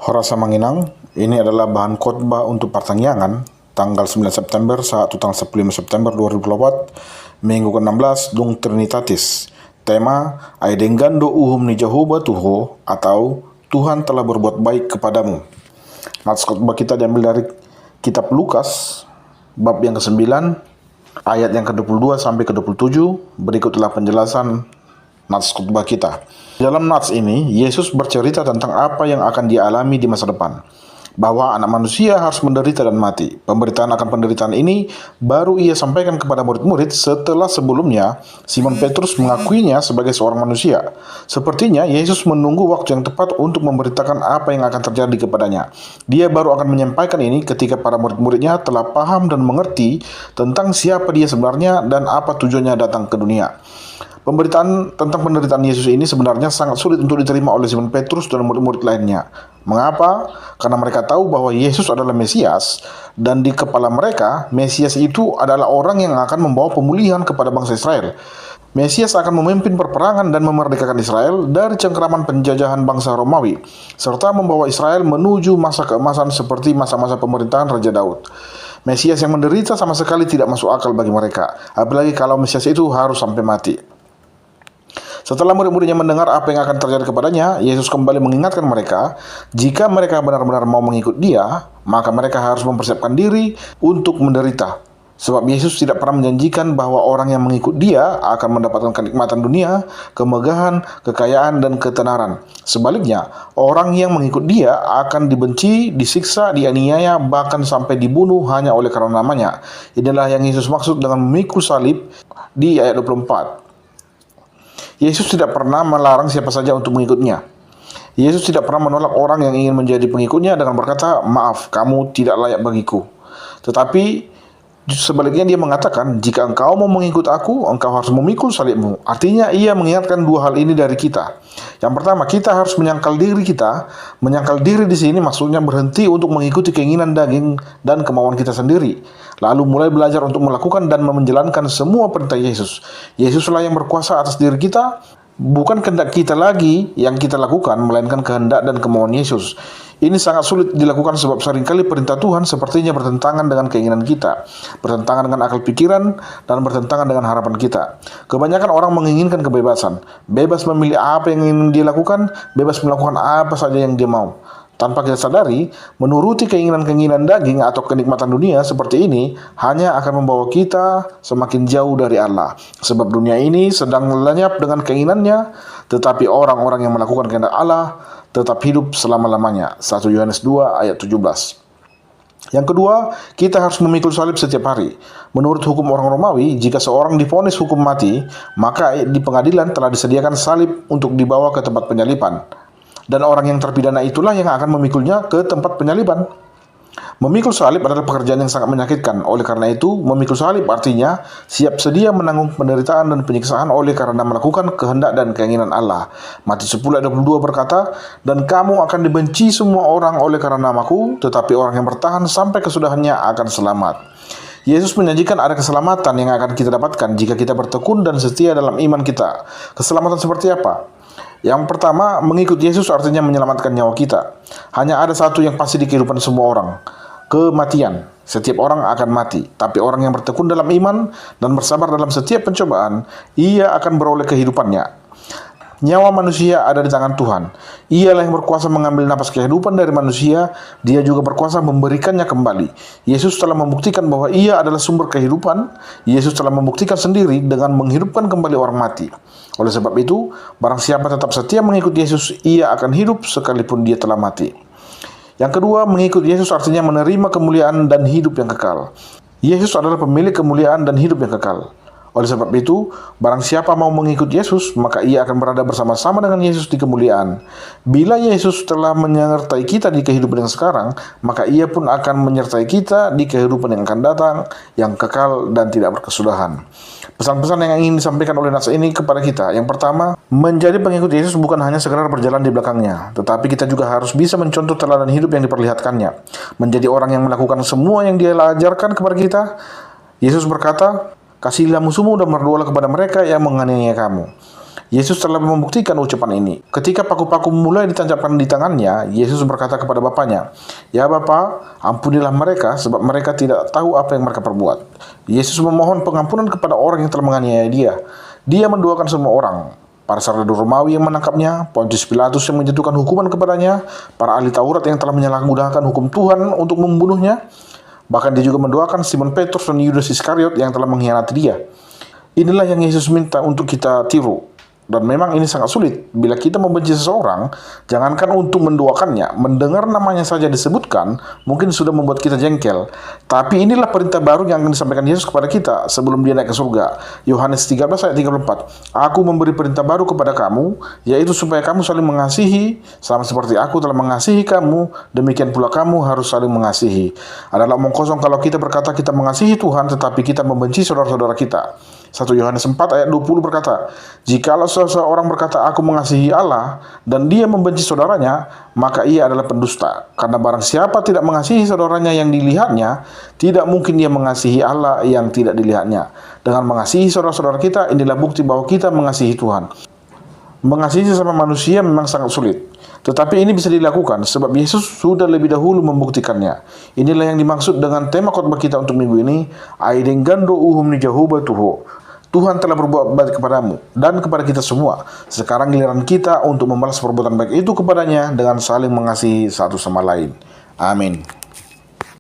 Horasa Manginang, ini adalah bahan khotbah untuk pertangyangan tanggal 9 September saat tanggal 15 September 2024, Minggu ke-16 Dung Trinitatis. Tema, Aidengando uhum ni Jehovah Tuho, atau Tuhan telah berbuat baik kepadamu. Nats khotbah kita diambil dari kitab Lukas, bab yang ke-9, ayat yang ke-22 sampai ke-27. Berikutlah penjelasan nats khotbah kita. Dalam nats ini, Yesus bercerita tentang apa yang akan dialami di masa depan, bahwa anak manusia harus menderita dan mati. Pemberitaan akan penderitaan ini baru ia sampaikan kepada murid-murid setelah sebelumnya Simon Petrus mengakuinya sebagai seorang manusia. Sepertinya Yesus menunggu waktu yang tepat untuk memberitakan apa yang akan terjadi kepadanya. Dia baru akan menyampaikan ini ketika para murid-muridnya telah paham dan mengerti tentang siapa dia sebenarnya dan apa tujuannya datang ke dunia. Pemberitaan tentang penderitaan Yesus ini sebenarnya sangat sulit untuk diterima oleh Simon Petrus dan murid-murid lainnya. Mengapa? Karena mereka tahu bahwa Yesus adalah Mesias, dan di kepala mereka, Mesias itu adalah orang yang akan membawa pemulihan kepada bangsa Israel. Mesias akan memimpin perperangan dan memerdekakan Israel dari cengkraman penjajahan bangsa Romawi, serta membawa Israel menuju masa keemasan seperti masa-masa pemerintahan Raja Daud. Mesias yang menderita sama sekali tidak masuk akal bagi mereka, apalagi kalau Mesias itu harus sampai mati. Setelah murid-muridnya mendengar apa yang akan terjadi kepadanya, Yesus kembali mengingatkan mereka, jika mereka benar-benar mau mengikut Dia, maka mereka harus mempersiapkan diri untuk menderita. Sebab Yesus tidak pernah menjanjikan bahwa orang yang mengikut Dia akan mendapatkan kenikmatan dunia, kemegahan, kekayaan, dan ketenaran. Sebaliknya, orang yang mengikut Dia akan dibenci, disiksa, dianiaya, bahkan sampai dibunuh hanya oleh karena namanya. Inilah yang Yesus maksud dengan memikul salib di ayat 24. Yesus tidak pernah melarang siapa saja untuk mengikutnya. Yesus tidak pernah menolak orang yang ingin menjadi pengikutnya dengan berkata, "Maaf, kamu tidak layak bagiku." Tetapi sebaliknya dia mengatakan, jika engkau mau mengikut aku, engkau harus memikul salibmu. Artinya ia mengingatkan dua hal ini dari kita. Yang pertama, kita harus menyangkal diri kita. Menyangkal diri di sini maksudnya berhenti untuk mengikuti keinginan daging dan kemauan kita sendiri. Lalu mulai belajar untuk melakukan dan menjalankan semua perintah Yesus. Yesuslah yang berkuasa atas diri kita. Bukan kehendak kita lagi yang kita lakukan, melainkan kehendak dan kemauan Yesus. Ini sangat sulit dilakukan sebab seringkali perintah Tuhan sepertinya bertentangan dengan keinginan kita, bertentangan dengan akal pikiran, dan bertentangan dengan harapan kita. Kebanyakan orang menginginkan kebebasan, bebas memilih apa yang ingin dia lakukan, bebas melakukan apa saja yang dia mau. Tanpa kita sadari, menuruti keinginan-keinginan daging atau kenikmatan dunia seperti ini hanya akan membawa kita semakin jauh dari Allah. Sebab dunia ini sedang lenyap dengan keinginannya, tetapi orang-orang yang melakukan kehendak Allah tetap hidup selama-lamanya. 1 Yohanes 2 ayat 17. Yang kedua, kita harus memikul salib setiap hari. Menurut hukum orang Romawi, jika seorang divonis hukum mati, maka di pengadilan telah disediakan salib untuk dibawa ke tempat penyaliban. Dan orang yang terpidana itulah yang akan memikulnya ke tempat penyaliban. Memikul salib adalah pekerjaan yang sangat menyakitkan. Oleh karena itu, memikul salib artinya siap sedia menanggung penderitaan dan penyiksaan oleh karena melakukan kehendak dan keinginan Allah. Matius 10 ayat 22 berkata, "Dan kamu akan dibenci semua orang oleh karena namaku, tetapi orang yang bertahan sampai kesudahannya akan selamat." Yesus menjanjikan ada keselamatan yang akan kita dapatkan jika kita bertekun dan setia dalam iman kita. Keselamatan seperti apa? Yang pertama, mengikut Yesus artinya menyelamatkan nyawa kita. Hanya ada satu yang pasti di kehidupan semua orang, kematian. Setiap orang akan mati, tapi orang yang bertekun dalam iman dan bersabar dalam setiap pencobaan, ia akan beroleh kehidupannya. Nyawa manusia ada di tangan Tuhan. Ialah yang berkuasa mengambil napas kehidupan dari manusia. Dia juga berkuasa memberikannya kembali. Yesus telah membuktikan bahwa Ia adalah sumber kehidupan. Yesus telah membuktikan sendiri dengan menghidupkan kembali orang mati. Oleh sebab itu, barang siapa tetap setia mengikut Yesus, ia akan hidup sekalipun dia telah mati. Yang kedua, mengikut Yesus artinya menerima kemuliaan dan hidup yang kekal. Yesus adalah pemilik kemuliaan dan hidup yang kekal. Oleh sebab itu, barang siapa mau mengikut Yesus, maka ia akan berada bersama-sama dengan Yesus di kemuliaan. Bila Yesus telah menyertai kita di kehidupan yang sekarang, maka ia pun akan menyertai kita di kehidupan yang akan datang, yang kekal dan tidak berkesudahan. Pesan-pesan yang ingin disampaikan oleh nats ini kepada kita. Yang pertama, menjadi pengikut Yesus bukan hanya sekedar berjalan di belakangnya, tetapi kita juga harus bisa mencontoh teladan hidup yang diperlihatkannya. Menjadi orang yang melakukan semua yang Dia ajarkan kepada kita. Yesus berkata, "Kasihilah musuhmu dan berdoalah kepada mereka yang menganiaya kamu." Yesus telah membuktikan ucapan ini. Ketika paku-paku mulai ditancapkan di tangannya, Yesus berkata kepada Bapaknya, "Ya Bapa, ampunilah mereka sebab mereka tidak tahu apa yang mereka perbuat." Yesus memohon pengampunan kepada orang yang telah menganiaya dia. Dia mendoakan semua orang. Para sarjana Romawi yang menangkapnya, Pontius Pilatus yang menjatuhkan hukuman kepadanya, para ahli Taurat yang telah menyalahgunakan hukum Tuhan untuk membunuhnya. Bahkan dia juga mendoakan Simon Petrus dan Yudas Iskariot yang telah mengkhianati dia. Inilah yang Yesus minta untuk kita tiru. Dan memang ini sangat sulit. Bila kita membenci seseorang, jangankan untuk mendoakannya, mendengar namanya saja disebutkan, mungkin sudah membuat kita jengkel. Tapi inilah perintah baru yang akan disampaikan Yesus kepada kita sebelum dia naik ke surga. Yohanes 13 ayat 34. "Aku memberi perintah baru kepada kamu, yaitu supaya kamu saling mengasihi, sama seperti aku telah mengasihi kamu, demikian pula kamu harus saling mengasihi." Adalah omong kosong kalau kita berkata kita mengasihi Tuhan, tetapi kita membenci saudara-saudara kita. 1 Yohanes 4 ayat 20 berkata, "Jikalau seseorang berkata aku mengasihi Allah dan dia membenci saudaranya, maka ia adalah pendusta. Karena barang siapa tidak mengasihi saudaranya yang dilihatnya, tidak mungkin dia mengasihi Allah yang tidak dilihatnya." Dengan mengasihi saudara-saudara kita, inilah bukti bahwa kita mengasihi Tuhan. Mengasihi sesama manusia memang sangat sulit. Tetapi ini bisa dilakukan sebab Yesus sudah lebih dahulu membuktikannya. Inilah yang dimaksud dengan tema khotbah kita untuk minggu ini, Aidengando uhum ni Jehovah Tuho. Tuhan telah berbuat baik kepadamu dan kepada kita semua. Sekarang giliran kita untuk membalas perbuatan baik itu kepadanya dengan saling mengasihi satu sama lain. Amin.